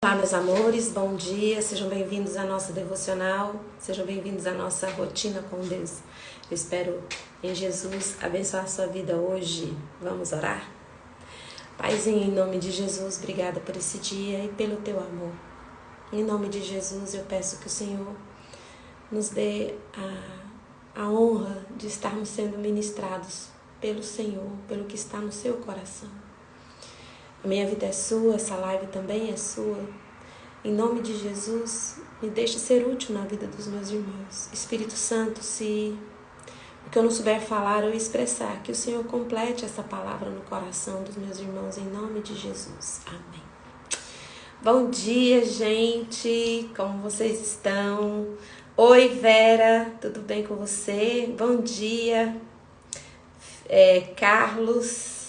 Olá, meus amores, bom dia, sejam bem-vindos à nossa devocional, sejam bem-vindos à nossa rotina com Deus. Eu espero em Jesus abençoar a sua vida hoje. Vamos orar? Paizinho, em nome de Jesus, obrigada por esse dia e pelo teu amor. Em nome de Jesus, eu peço que o Senhor nos dê a honra de estarmos sendo ministrados pelo Senhor, pelo que está no seu coração. A minha vida é sua, essa live também é sua. Em nome de Jesus, me deixe ser útil na vida dos meus irmãos. Espírito Santo, se o que eu não souber falar ou expressar, que o Senhor complete essa palavra no coração dos meus irmãos, em nome de Jesus. Amém. Bom dia, gente. Como vocês estão? Oi, Vera. Tudo bem com você? Bom dia. Carlos.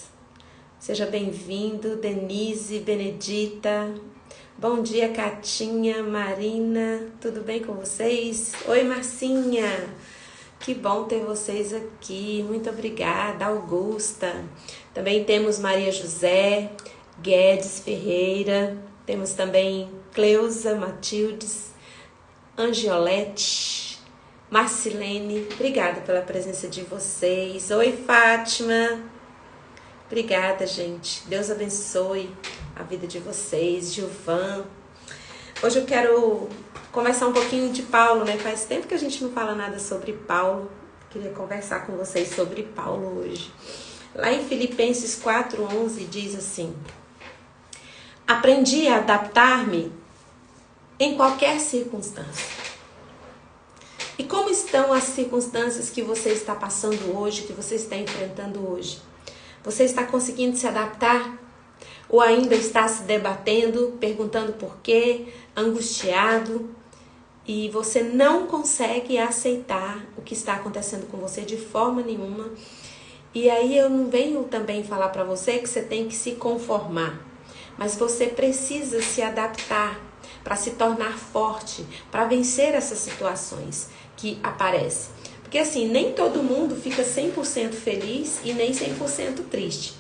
Seja bem-vindo, Denise, Benedita. Bom dia, Catinha, Marina. Tudo bem com vocês? Oi, Marcinha. Que bom ter vocês aqui. Muito obrigada, Augusta. Também temos Maria José, Guedes Ferreira. Temos também Cleusa, Matildes, Angiolete, Marcilene. Obrigada pela presença de vocês. Oi, Fátima. Obrigada, gente. Deus abençoe a vida de vocês. Gilvan. Hoje eu quero conversar um pouquinho de Paulo, né? Faz tempo que a gente não fala nada sobre Paulo. Queria conversar com vocês sobre Paulo hoje. Lá em Filipenses 4:11 diz assim: aprendi a adaptar-me em qualquer circunstância. E como estão as circunstâncias que você está passando hoje, que você está enfrentando hoje? Você está conseguindo se adaptar? Ou ainda está se debatendo, perguntando por quê, angustiado, e você não consegue aceitar o que está acontecendo com você de forma nenhuma? E aí eu não venho também falar para você que você tem que se conformar, mas você precisa se adaptar para se tornar forte, para vencer essas situações que aparecem. Porque assim, nem todo mundo fica 100% feliz e nem 100% triste.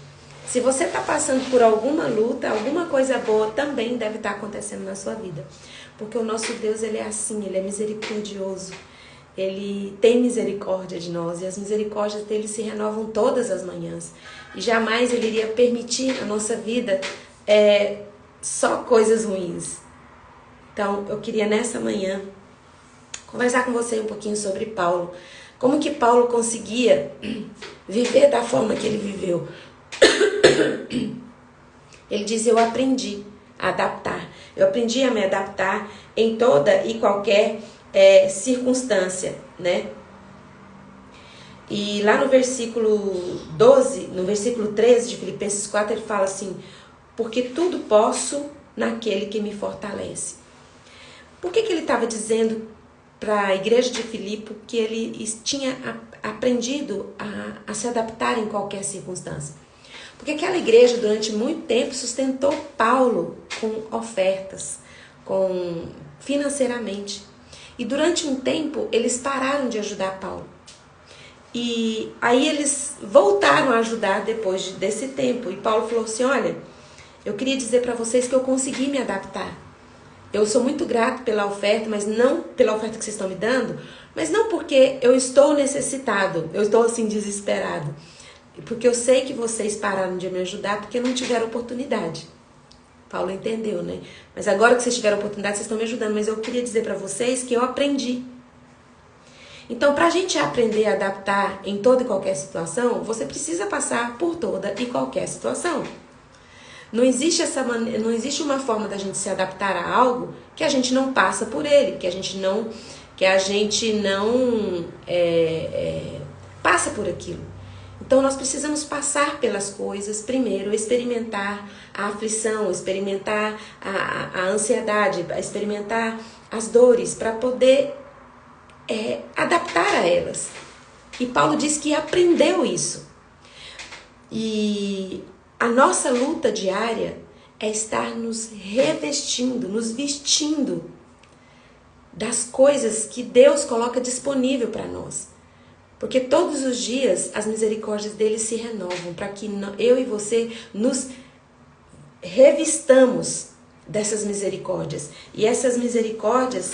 Se você está passando por alguma luta, alguma coisa boa também deve estar acontecendo na sua vida. Porque o nosso Deus, ele é assim, ele é misericordioso. Ele tem misericórdia de nós e as misericórdias dele se renovam todas as manhãs. E jamais ele iria permitir na nossa vida só coisas ruins. Então, eu queria nessa manhã conversar com você um pouquinho sobre Paulo. Como que Paulo conseguia viver da forma que ele viveu? Ele diz: eu aprendi a adaptar. Eu aprendi a me adaptar em toda e qualquer circunstância, né? E lá no versículo 12, no versículo 13 de Filipenses 4, ele fala assim: porque tudo posso naquele que me fortalece. Por que ele estava dizendo para a igreja de Filipe que ele tinha aprendido a se adaptar em qualquer circunstância? Porque aquela igreja durante muito tempo sustentou Paulo com ofertas, financeiramente. E durante um tempo eles pararam de ajudar Paulo. E aí eles voltaram a ajudar depois desse tempo. E Paulo falou assim: olha, eu queria dizer para vocês que eu consegui me adaptar. Eu sou muito grato pela oferta, mas não pela oferta que vocês estão me dando, mas não porque eu estou necessitado, eu estou assim desesperado. Porque eu sei que vocês pararam de me ajudar porque não tiveram oportunidade. Paulo entendeu, né? Mas agora que vocês tiveram oportunidade, vocês estão me ajudando. Mas eu queria dizer para vocês que eu aprendi. Então, para a gente aprender a adaptar em toda e qualquer situação, você precisa passar por toda e qualquer situação. Não existe uma forma da gente se adaptar a algo que a gente não passa por ele, que a gente não passa por aquilo. Então nós precisamos passar pelas coisas primeiro, experimentar a aflição, experimentar a ansiedade, experimentar as dores para poder adaptar a elas. E Paulo diz que aprendeu isso. E a nossa luta diária é estar nos revestindo, nos vestindo das coisas que Deus coloca disponível para nós. Porque todos os dias as misericórdias dele se renovam para que eu e você nos revistamos dessas misericórdias. E essas misericórdias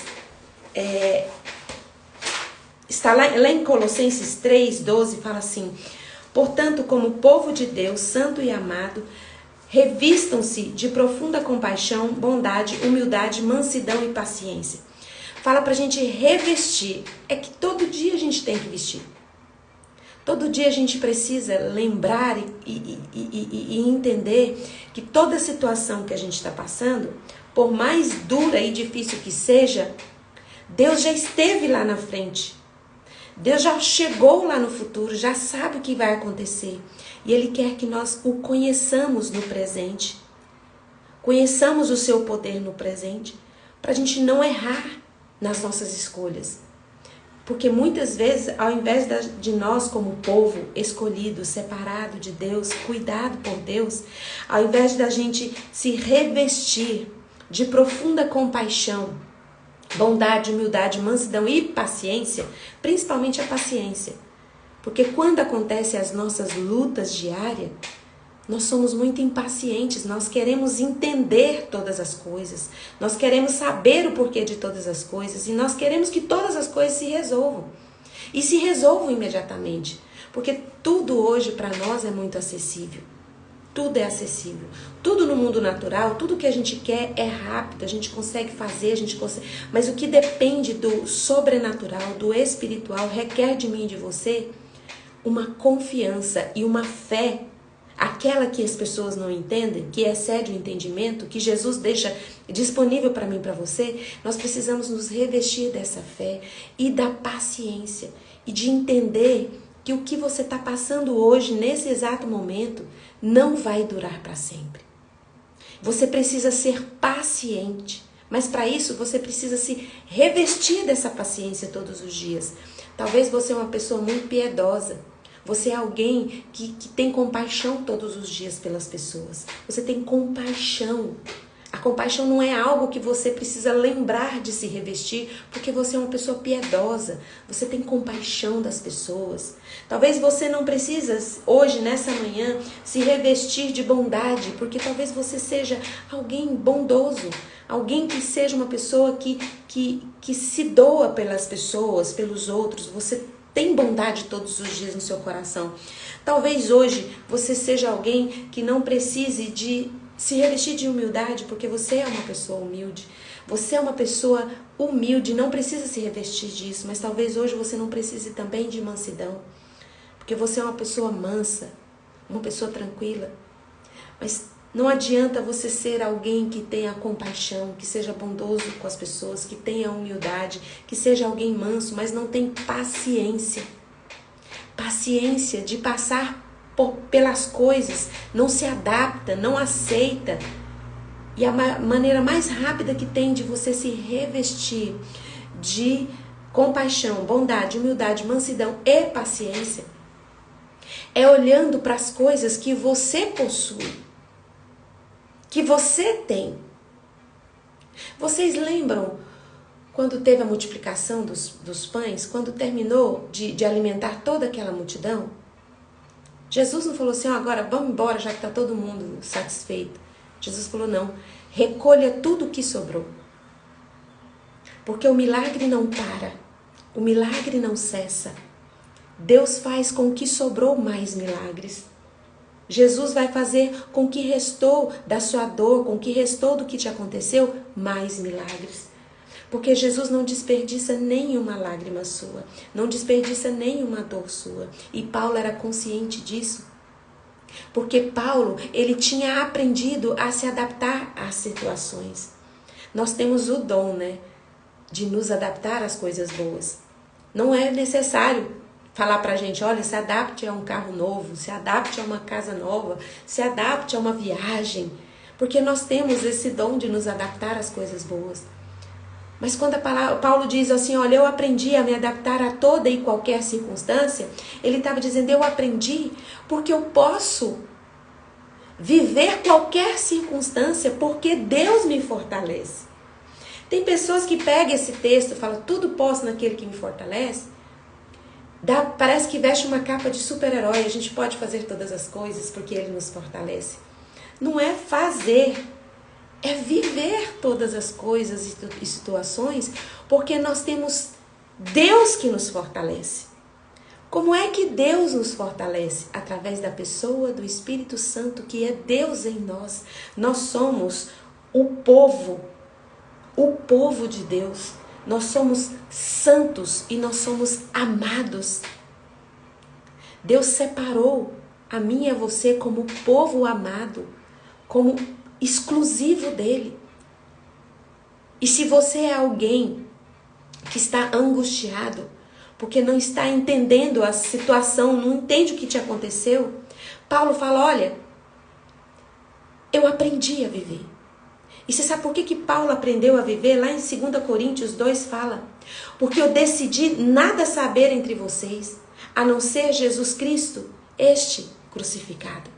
está lá em Colossenses 3:12, fala assim: portanto, como povo de Deus, santo e amado, revistam-se de profunda compaixão, bondade, humildade, mansidão e paciência. Fala pra gente revestir. É que todo dia a gente tem que vestir. Todo dia a gente precisa lembrar e entender que toda situação que a gente está passando, por mais dura e difícil que seja, Deus já esteve lá na frente. Deus já chegou lá no futuro, já sabe o que vai acontecer. E Ele quer que nós o conheçamos no presente. Conheçamos o seu poder no presente, para a gente não errar nas nossas escolhas. Porque muitas vezes, ao invés de nós como povo escolhido, separado de Deus, cuidado por Deus, ao invés da gente se revestir de profunda compaixão, bondade, humildade, mansidão e paciência, principalmente a paciência. Porque quando acontecem as nossas lutas diárias, nós somos muito impacientes, nós queremos entender todas as coisas, nós queremos saber o porquê de todas as coisas e nós queremos que todas as coisas se resolvam. E se resolvam imediatamente, porque tudo hoje para nós é muito acessível. Tudo é acessível. Tudo no mundo natural, tudo que a gente quer é rápido, a gente consegue fazer, a gente consegue. Mas o que depende do sobrenatural, do espiritual, requer de mim e de você uma confiança e uma fé, aquela que as pessoas não entendem, que excede o entendimento, que Jesus deixa disponível para mim e para você. Nós precisamos nos revestir dessa fé e da paciência e de entender que o que você está passando hoje, nesse exato momento, não vai durar para sempre. Você precisa ser paciente, mas para isso você precisa se revestir dessa paciência todos os dias. Talvez você é uma pessoa muito piedosa, você é alguém que tem compaixão todos os dias pelas pessoas. Você tem compaixão. A compaixão não é algo que você precisa lembrar de se revestir, porque você é uma pessoa piedosa. Você tem compaixão das pessoas. Talvez você não precisa, hoje, nessa manhã, se revestir de bondade, porque talvez você seja alguém bondoso, alguém que seja uma pessoa que se doa pelas pessoas, pelos outros. Você tem bondade todos os dias no seu coração. Talvez hoje você seja alguém que não precise de se revestir de humildade, porque você é uma pessoa humilde. Você é uma pessoa humilde, não precisa se revestir disso, mas talvez hoje você não precise também de mansidão, porque você é uma pessoa mansa, uma pessoa tranquila. Mas não adianta você ser alguém que tenha compaixão, que seja bondoso com as pessoas, que tenha humildade, que seja alguém manso, mas não tem paciência. Paciência de passar pelas coisas, não se adapta, não aceita. E a maneira mais rápida que tem de você se revestir de compaixão, bondade, humildade, mansidão e paciência é olhando para as coisas que você possui, que você tem. Vocês lembram quando teve a multiplicação dos pães, quando terminou de alimentar toda aquela multidão? Jesus não falou assim, agora vamos embora já que está todo mundo satisfeito. Jesus falou, não, recolha tudo o que sobrou. Porque o milagre não para, o milagre não cessa. Deus faz com que sobrou mais milagres. Jesus vai fazer com que restou da sua dor, com que restou do que te aconteceu, mais milagres. Porque Jesus não desperdiça nenhuma lágrima sua, não desperdiça nenhuma dor sua. E Paulo era consciente disso. Porque Paulo, ele tinha aprendido a se adaptar às situações. Nós temos o dom, de nos adaptar às coisas boas. Não é necessário falar pra gente, olha, se adapte a um carro novo, se adapte a uma casa nova, se adapte a uma viagem. Porque nós temos esse dom de nos adaptar às coisas boas. Mas quando Paulo diz assim, olha, eu aprendi a me adaptar a toda e qualquer circunstância, ele estava dizendo, eu aprendi porque eu posso viver qualquer circunstância porque Deus me fortalece. Tem pessoas que pegam esse texto e falam, tudo posso naquele que me fortalece. Parece que veste uma capa de super-herói, a gente pode fazer todas as coisas porque ele nos fortalece. Não é fazer, é viver todas as coisas e situações, porque nós temos Deus que nos fortalece. Como é que Deus nos fortalece? Através da pessoa do Espírito Santo, que é Deus em nós. Nós somos o povo de Deus. Nós somos santos e nós somos amados. Deus separou a mim e a você como povo amado, como exclusivo dele. E se você é alguém que está angustiado, porque não está entendendo a situação, não entende o que te aconteceu, Paulo fala, olha, eu aprendi a viver. E você sabe por que Paulo aprendeu a viver? Lá em 2 Coríntios 2 fala, porque eu decidi nada saber entre vocês, a não ser Jesus Cristo, este crucificado.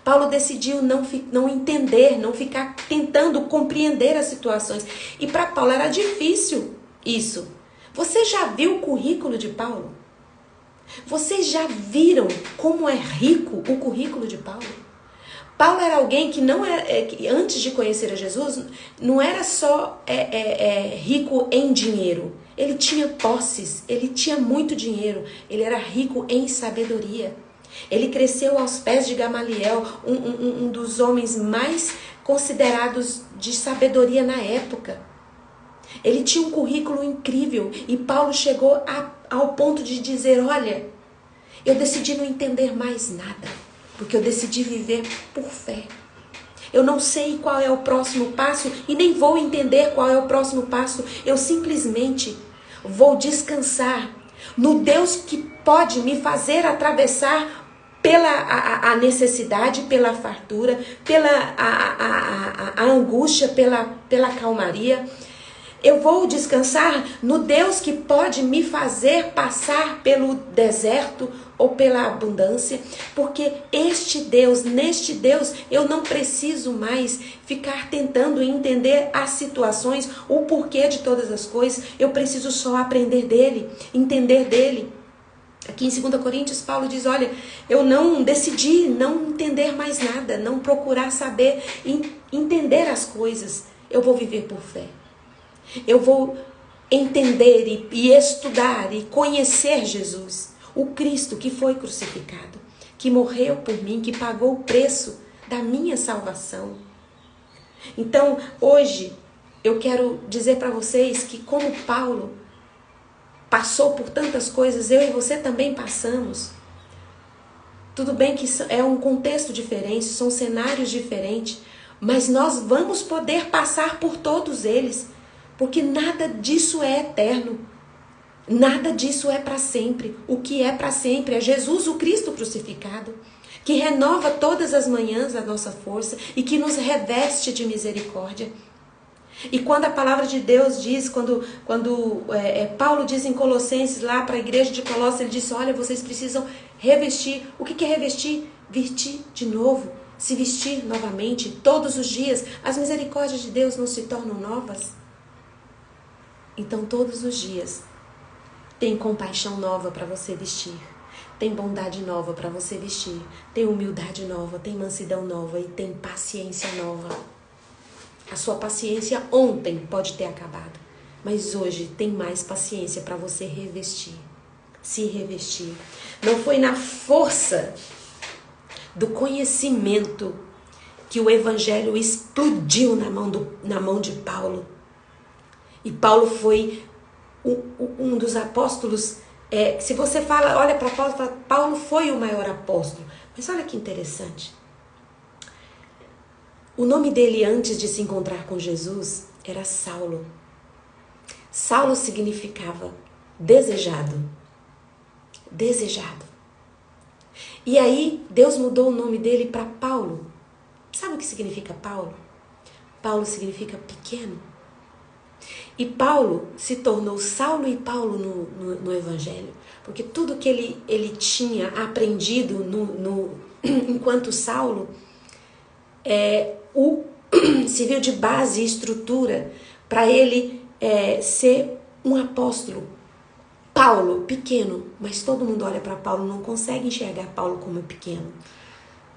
Paulo decidiu não entender, não ficar tentando compreender as situações. E para Paulo era difícil isso. Você já viu o currículo de Paulo? Vocês já viram como é rico o currículo de Paulo? Paulo era alguém que não era, que antes de conhecer a Jesus, não era só rico em dinheiro. Ele tinha posses, ele tinha muito dinheiro, ele era rico em sabedoria. Ele cresceu aos pés de Gamaliel, um dos homens mais considerados de sabedoria na época. Ele tinha um currículo incrível e Paulo chegou ao ponto de dizer, olha, eu decidi não entender mais nada, porque eu decidi viver por fé. Eu não sei qual é o próximo passo e nem vou entender qual é o próximo passo. Eu simplesmente vou descansar no Deus que pode me fazer atravessar pela a necessidade, pela fartura, pela a angústia, pela calmaria. Eu vou descansar no Deus que pode me fazer passar pelo deserto ou pela abundância, porque neste Deus, eu não preciso mais ficar tentando entender as situações, o porquê de todas as coisas. Eu preciso só aprender dele, entender dele. Aqui em 2 Coríntios, Paulo diz, olha, eu não decidi não entender mais nada, não procurar saber, entender as coisas. Eu vou viver por fé. Eu vou entender e estudar e conhecer Jesus, o Cristo que foi crucificado, que morreu por mim, que pagou o preço da minha salvação. Então, hoje, eu quero dizer para vocês que como Paulo passou por tantas coisas, eu e você também passamos. Tudo bem que é um contexto diferente, são cenários diferentes, mas nós vamos poder passar por todos eles, porque nada disso é eterno. Nada disso é para sempre. O que é para sempre é Jesus, o Cristo crucificado, que renova todas as manhãs a nossa força e que nos reveste de misericórdia. E quando a palavra de Deus diz, quando Paulo diz em Colossenses, lá para a igreja de Colossos, ele disse, olha, vocês precisam revestir. O que é revestir? Vestir de novo, se vestir novamente, todos os dias. As misericórdias de Deus não se tornam novas? Então, todos os dias, tem compaixão nova para você vestir. Tem bondade nova para você vestir. Tem humildade nova, tem mansidão nova e tem paciência nova. A sua paciência ontem pode ter acabado, mas hoje tem mais paciência para você revestir, se revestir. Não foi na força do conhecimento que o evangelho explodiu na mão de Paulo. E Paulo foi um dos apóstolos. Se você olha para Paulo, fala, Paulo foi o maior apóstolo. Mas olha que interessante. O nome dele antes de se encontrar com Jesus era Saulo. Saulo significava desejado. Desejado. E aí Deus mudou o nome dele para Paulo. Sabe o que significa Paulo? Paulo significa pequeno. E Paulo se tornou Saulo e Paulo no Evangelho. Porque tudo que ele tinha aprendido enquanto Saulo serviu de base e estrutura para ele ser um apóstolo. Paulo, pequeno, mas todo mundo olha para Paulo, não consegue enxergar Paulo como pequeno.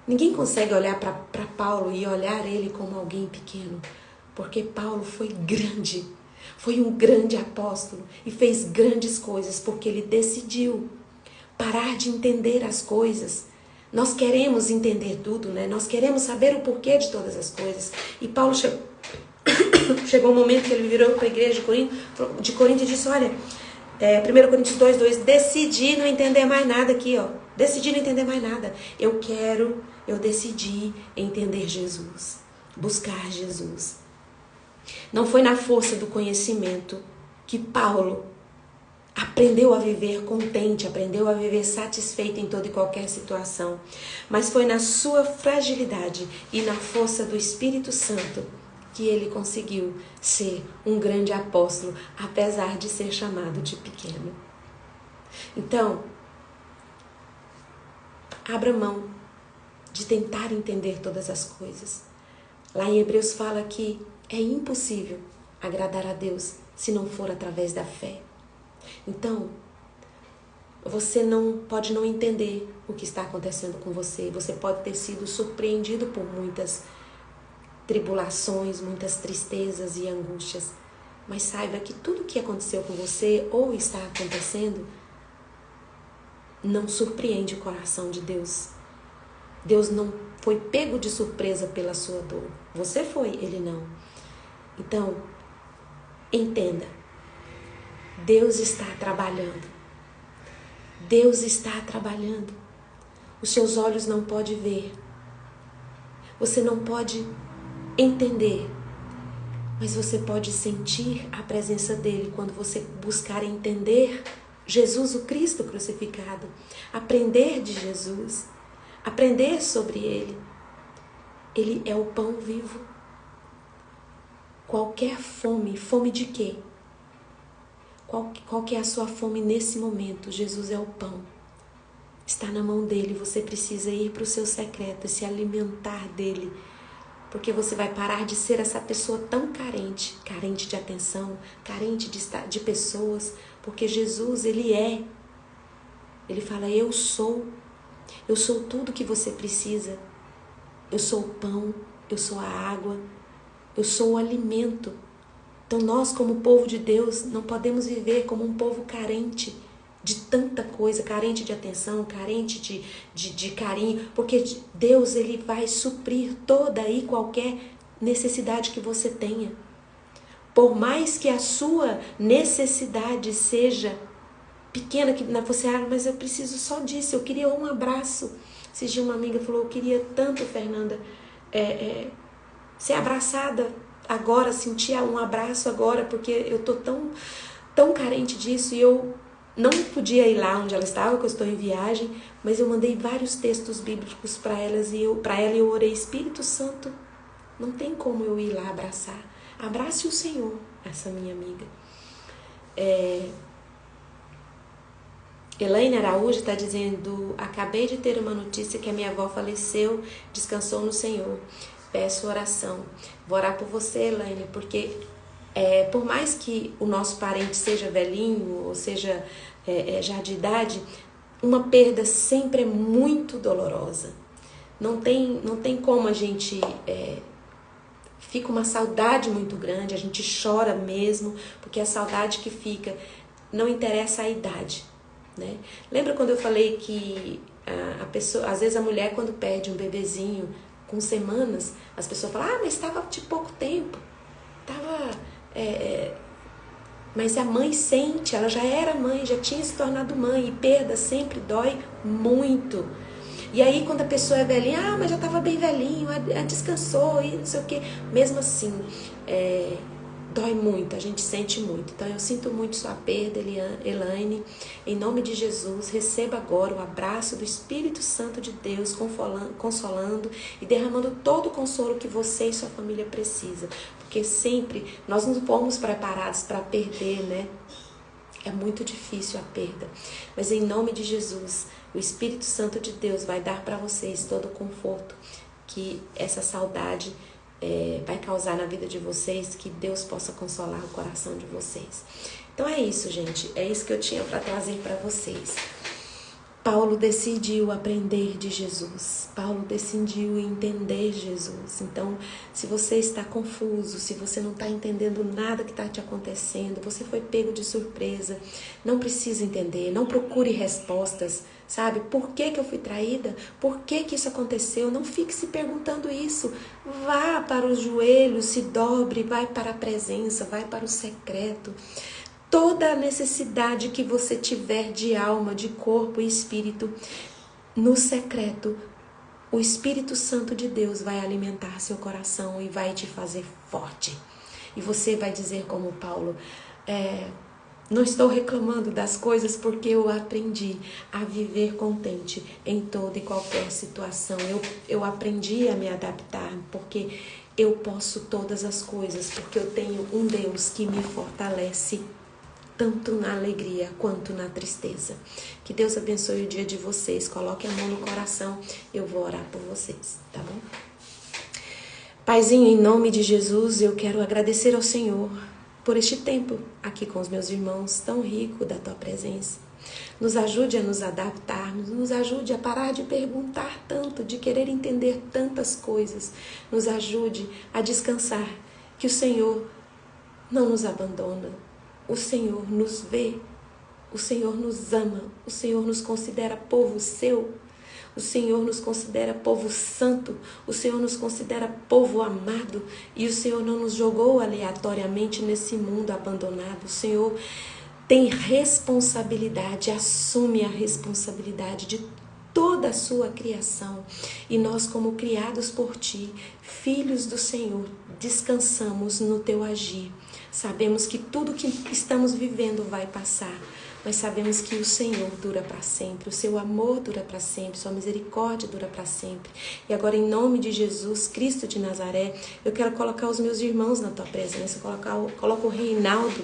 Ninguém consegue olhar para Paulo e olhar ele como alguém pequeno, porque Paulo foi grande, foi um grande apóstolo e fez grandes coisas porque ele decidiu parar de entender as coisas. Nós queremos entender tudo, né? Nós queremos saber o porquê de todas as coisas. E Paulo chegou um momento que ele virou para a igreja de Corinto e disse, olha, 1 Coríntios 2:2, decidi não entender mais nada aqui, ó. Decidi não entender mais nada. Eu decidi entender Jesus, buscar Jesus. Não foi na força do conhecimento que Paulo aprendeu a viver contente, aprendeu a viver satisfeito em toda e qualquer situação, mas foi na sua fragilidade e na força do Espírito Santo que ele conseguiu ser um grande apóstolo, apesar de ser chamado de pequeno. Então, abra mão de tentar entender todas as coisas. Lá em Hebreus fala que é impossível agradar a Deus se não for através da fé. Então, você pode não entender o que está acontecendo com você. Você pode ter sido surpreendido por muitas tribulações, muitas tristezas e angústias. Mas saiba que tudo o que aconteceu com você ou está acontecendo não surpreende o coração de Deus. Deus não foi pego de surpresa pela sua dor. Você foi, ele não. Então, entenda. Deus está trabalhando. Deus está trabalhando. Os seus olhos não podem ver. Você não pode entender. Mas você pode sentir a presença dele quando você buscar entender Jesus, o Cristo crucificado. Aprender de Jesus. Aprender sobre ele. Ele é o pão vivo. Qualquer fome, fome de quê? Qual que é a sua fome nesse momento? Jesus é o pão. Está na mão dele. Você precisa ir para o seu secreto e se alimentar dele. Porque você vai parar de ser essa pessoa tão carente. Carente de atenção, carente de pessoas. Porque Jesus, ele fala, eu sou tudo que você precisa. Eu sou o pão, eu sou a água, eu sou o alimento. Então nós, como povo de Deus, não podemos viver como um povo carente de tanta coisa, carente de atenção, carente de carinho, porque Deus, ele vai suprir toda e qualquer necessidade que você tenha. Por mais que a sua necessidade seja pequena, que você mas eu preciso só disso, eu queria um abraço. Esses dias uma amiga falou, eu queria tanto, Fernanda, ser abraçada agora, sentir um abraço agora, porque eu tô tão carente disso e eu não podia ir lá onde ela estava, porque eu estou em viagem, mas eu mandei vários textos bíblicos para ela e eu orei, Espírito Santo, não tem como eu ir lá abraçar. Abrace o Senhor, essa minha amiga. Elaine Araújo está dizendo, acabei de ter uma notícia que a minha avó faleceu, descansou no Senhor. Peço oração. Vou orar por você, Elaine, porque por mais que o nosso parente seja velhinho ou seja já de idade, uma perda sempre é muito dolorosa. Não tem como a gente... fica uma saudade muito grande, a gente chora mesmo, porque a saudade que fica não interessa a idade. Né? Lembra quando eu falei que a pessoa, às vezes a mulher quando perde um bebezinho com semanas, as pessoas falam, mas estava de pouco tempo, mas a mãe sente, ela já era mãe, já tinha se tornado mãe, e perda sempre dói muito. E aí quando a pessoa é velhinha, mas já estava bem velhinho, descansou e não sei o que, mesmo assim, dói muito, a gente sente muito. Então eu sinto muito sua perda, Elaine. Em nome de Jesus, receba agora o abraço do Espírito Santo de Deus, consolando e derramando todo o consolo que você e sua família precisam. Porque sempre nós não fomos preparados para perder, né? É muito difícil a perda. Mas em nome de Jesus, o Espírito Santo de Deus vai dar para vocês todo o conforto que essa saudade vai causar na vida de vocês, que Deus possa consolar o coração de vocês. Então é isso, gente. É isso que eu tinha para trazer para vocês. Paulo decidiu aprender de Jesus. Paulo decidiu entender Jesus. Então, se você está confuso, se você não está entendendo nada que está te acontecendo, você foi pego de surpresa, não precisa entender, não procure respostas, sabe? Por que eu fui traída? Por que isso aconteceu? Não fique se perguntando isso. Vá para os joelhos, se dobre, vai para a presença, vai para o secreto. Toda a necessidade que você tiver de alma, de corpo e espírito, no secreto, o Espírito Santo de Deus vai alimentar seu coração e vai te fazer forte. E você vai dizer como Paulo, não estou reclamando das coisas porque eu aprendi a viver contente em toda e qualquer situação. Eu aprendi a me adaptar porque eu posso todas as coisas, porque eu tenho um Deus que me fortalece tanto na alegria quanto na tristeza. Que Deus abençoe o dia de vocês. Coloque a mão no coração. Eu vou orar por vocês, tá bom? Paizinho, em nome de Jesus, eu quero agradecer ao Senhor por este tempo aqui com os meus irmãos, tão rico da Tua presença. Nos ajude a nos adaptarmos, nos ajude a parar de perguntar tanto, de querer entender tantas coisas. Nos ajude a descansar, que o Senhor não nos abandona. O Senhor nos vê, o Senhor nos ama, o Senhor nos considera povo seu, o Senhor nos considera povo santo, o Senhor nos considera povo amado e o Senhor não nos jogou aleatoriamente nesse mundo abandonado. O Senhor tem responsabilidade, assume a responsabilidade de toda a sua criação e nós, como criados por Ti, filhos do Senhor, descansamos no Teu agir. Sabemos que tudo que estamos vivendo vai passar, mas sabemos que o Senhor dura para sempre, o Seu amor dura para sempre, Sua misericórdia dura para sempre. E agora, em nome de Jesus Cristo de Nazaré, eu quero colocar os meus irmãos na Tua presença, coloco o Reinaldo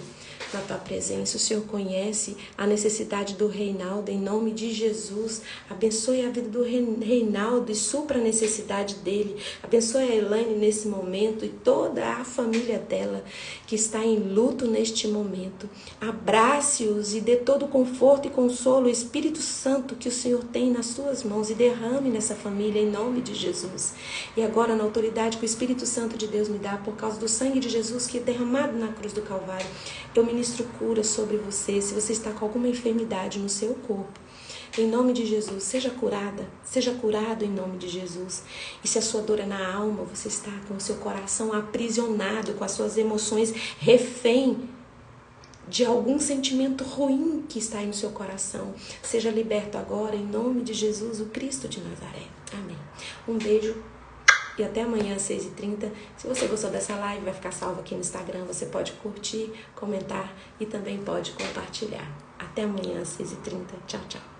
na Tua presença. O Senhor conhece a necessidade do Reinaldo, em nome de Jesus. Abençoe a vida do Reinaldo e supra a necessidade dele. Abençoe a Elaine nesse momento e toda a família dela que está em luto neste momento. Abrace-os e dê todo o conforto e consolo, o Espírito Santo que o Senhor tem nas suas mãos e derrame nessa família em nome de Jesus. E agora, na autoridade que o Espírito Santo de Deus me dá por causa do sangue de Jesus que é derramado na cruz do Calvário, eu ministro cura sobre você. Se você está com alguma enfermidade no seu corpo, em nome de Jesus, seja curado em nome de Jesus. E se a sua dor é na alma, você está com o seu coração aprisionado, com as suas emoções refém de algum sentimento ruim que está aí no seu coração, seja liberto agora em nome de Jesus, o Cristo de Nazaré. Amém. Um beijo. E até amanhã às 6h30. Se você gostou dessa live, vai ficar salva aqui no Instagram. Você pode curtir, comentar e também pode compartilhar. Até amanhã às 6h30. Tchau, tchau.